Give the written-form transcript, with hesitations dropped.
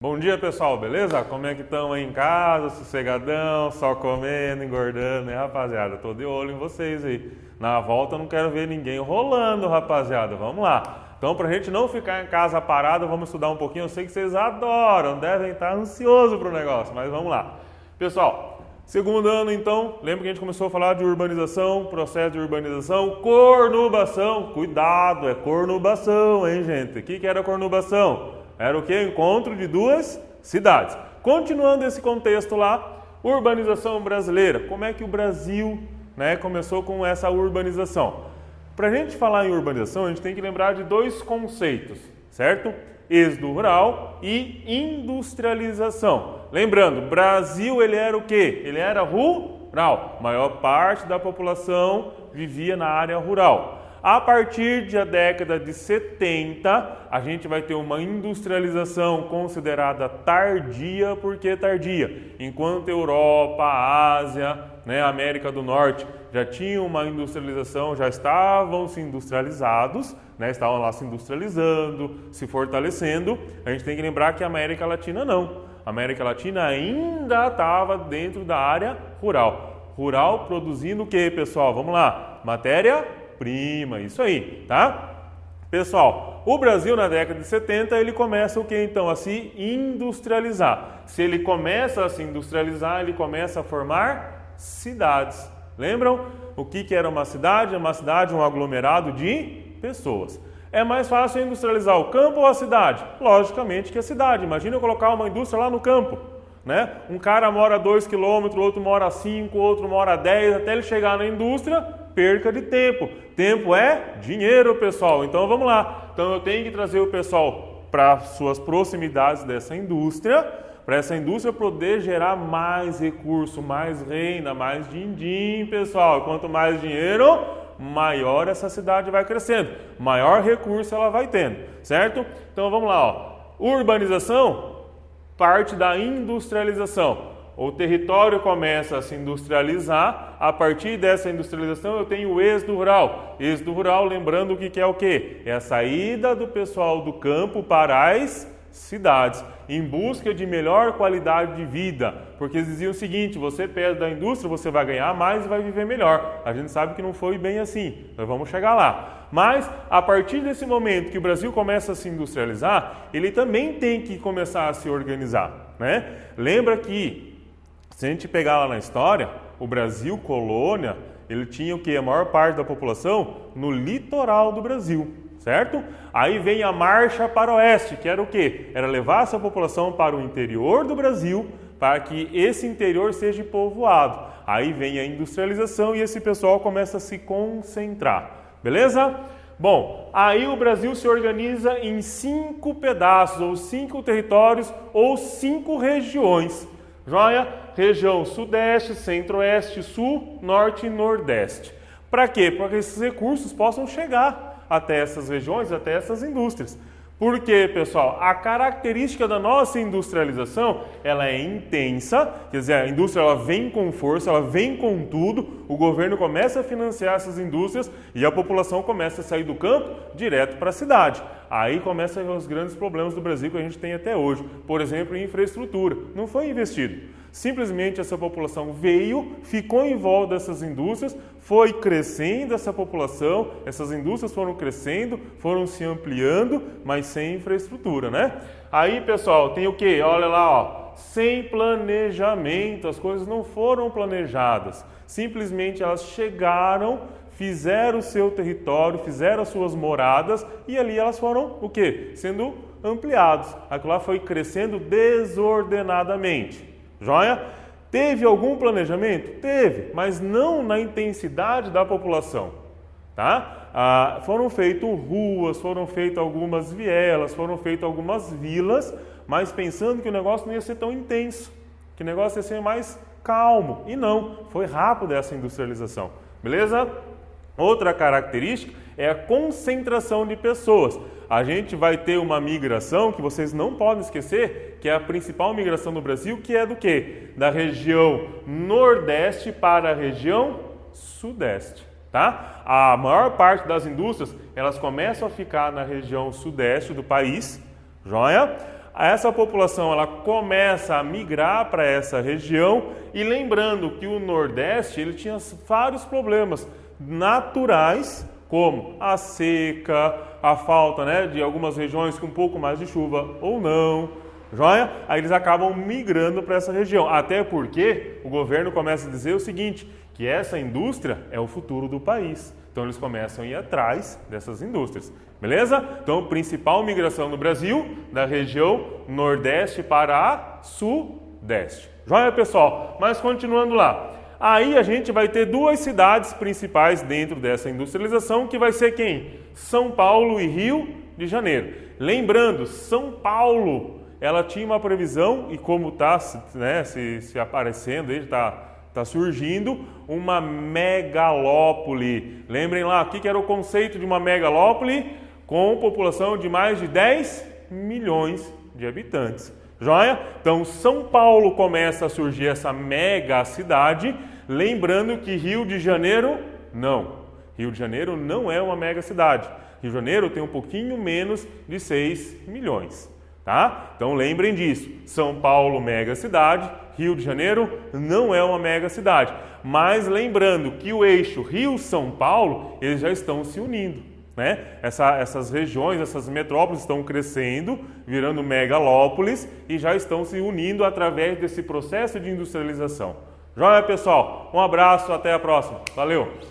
Bom dia, pessoal, beleza? Como é que estão aí em casa, sossegadão, só comendo, engordando, né, rapaziada? Tô de olho em vocês aí. Na volta eu não quero ver ninguém rolando, rapaziada. Vamos lá. Então, pra gente não ficar em casa parado, vamos estudar um pouquinho. Eu sei que vocês adoram, devem estar ansiosos pro negócio, mas vamos lá. Pessoal, segundo ano, então, lembra que a gente começou a falar de urbanização, processo de urbanização, cornubação. Cuidado, é cornubação, hein, gente? O que era cornubação? Era o que? Encontro de duas cidades. Continuando esse contexto lá, urbanização brasileira. Como é que o Brasil, né, começou com essa urbanização? Para a gente falar em urbanização, a gente tem que lembrar de dois conceitos, certo? Êxodo rural e industrialização. Lembrando, Brasil ele era o quê? Ele era rural. A maior parte da população vivia na área rural. A partir da década de 70, a gente vai ter uma industrialização considerada tardia. Por que tardia? Enquanto Europa, Ásia, né, América do Norte já tinham uma industrialização, já estavam se industrializados, né, estavam lá se industrializando, se fortalecendo, a gente tem que lembrar que a América Latina não. A América Latina ainda estava dentro da área rural. Rural produzindo o que, pessoal? Vamos lá. Matéria-prima, isso aí, tá? Pessoal, o Brasil na década de 70 ele começa o que então? A se industrializar. Se ele começa a se industrializar, ele começa a formar cidades. Lembram? O que era uma cidade? Uma cidade, um aglomerado de pessoas. É mais fácil industrializar o campo ou a cidade? Logicamente que a cidade. Imagina eu colocar uma indústria lá no campo. Né? Um cara mora a 2 km, outro mora a 5, outro mora a 10, até ele chegar na indústria, perca de tempo. Tempo é dinheiro, pessoal. Então vamos lá. Então eu tenho que trazer o pessoal para suas proximidades dessa indústria, para essa indústria poder gerar mais recurso, mais renda, mais din-din, pessoal. Quanto mais dinheiro, maior essa cidade vai crescendo, maior recurso ela vai tendo, certo? Então vamos lá, ó. Urbanização parte da industrialização. O território começa a se industrializar, a partir dessa industrialização eu tenho o êxodo rural. Êxodo rural, lembrando que é o quê? É a saída do pessoal do campo para as cidades, em busca de melhor qualidade de vida, porque eles diziam o seguinte, você perde da indústria, você vai ganhar mais e vai viver melhor. A gente sabe que não foi bem assim, nós vamos chegar lá. Mas, a partir desse momento que o Brasil começa a se industrializar, ele também tem que começar a se organizar, né? Lembra que, se a gente pegar lá na história, o Brasil, colônia, ele tinha o quê? A maior parte da população no litoral do Brasil, certo? Aí vem a marcha para o oeste, que era o quê? Era levar essa população para o interior do Brasil, para que esse interior seja povoado. Aí vem a industrialização e esse pessoal começa a se concentrar. Beleza? Bom, aí o Brasil se organiza em 5 pedaços, ou 5 territórios, ou 5 regiões. Joia? Região Sudeste, Centro-Oeste, Sul, Norte e Nordeste. Para quê? Para que esses recursos possam chegar até essas regiões, até essas indústrias. Por quê, pessoal? A característica da nossa industrialização, ela é intensa, quer dizer, a indústria ela vem com força, ela vem com tudo, o governo começa a financiar essas indústrias e a população começa a sair do campo direto para a cidade. Aí começam os grandes problemas do Brasil que a gente tem até hoje. Por exemplo, em infraestrutura. Não foi investido. Simplesmente essa população veio, ficou em volta dessas indústrias, foi crescendo essa população, essas indústrias foram crescendo, foram se ampliando, mas sem infraestrutura, né? Aí, pessoal, tem o quê? Olha lá, ó, sem planejamento, as coisas não foram planejadas. Simplesmente elas chegaram, fizeram o seu território, fizeram as suas moradas e ali elas foram o quê? Sendo ampliados. Aquilo lá foi crescendo desordenadamente. Joia? Teve algum planejamento? Teve, mas não na intensidade da população. Tá? Foram feitas ruas, foram feitas algumas vielas, foram feitas algumas vilas, mas pensando que o negócio não ia ser tão intenso, que o negócio ia ser mais calmo. E não, foi rápido essa industrialização. Beleza? Outra característica é a concentração de pessoas. A gente vai ter uma migração que vocês não podem esquecer, que é a principal migração no Brasil, que é do quê? Da região Nordeste para a região Sudeste, tá? A maior parte das indústrias, elas começam a ficar na região Sudeste do país, joia? essa população ela começa a migrar para essa região e lembrando que o Nordeste ele tinha vários problemas naturais, como a seca, a falta, né, de algumas regiões com um pouco mais de chuva ou não, joia? Aí eles acabam migrando para essa região, até porque o governo começa a dizer o seguinte, que essa indústria é o futuro do país. Então eles começam a ir atrás dessas indústrias, beleza? Então, principal migração no Brasil, da região Nordeste para a Sudeste. Joia, pessoal? Mas continuando lá. Aí a gente vai ter duas cidades principais dentro dessa industrialização, que vai ser quem? São Paulo e Rio de Janeiro. Lembrando, São Paulo, ela tinha uma previsão, e como está, né, se aparecendo, está surgindo uma megalópole. Lembrem lá, o que era o conceito de uma megalópole? Com população de mais de 10 milhões de habitantes. Joia? Então, São Paulo começa a surgir essa mega cidade, lembrando que Rio de Janeiro, não. Rio de Janeiro não é uma mega cidade. Rio de Janeiro tem um pouquinho menos de 6 milhões. Tá? Então, lembrem disso. São Paulo, mega cidade. Rio de Janeiro não é uma mega cidade. Mas lembrando que o eixo Rio-São Paulo, eles já estão se unindo. Né? Essas regiões, essas metrópoles estão crescendo, virando megalópolis e já estão se unindo através desse processo de industrialização. Joia, pessoal? Um abraço, até a próxima. Valeu!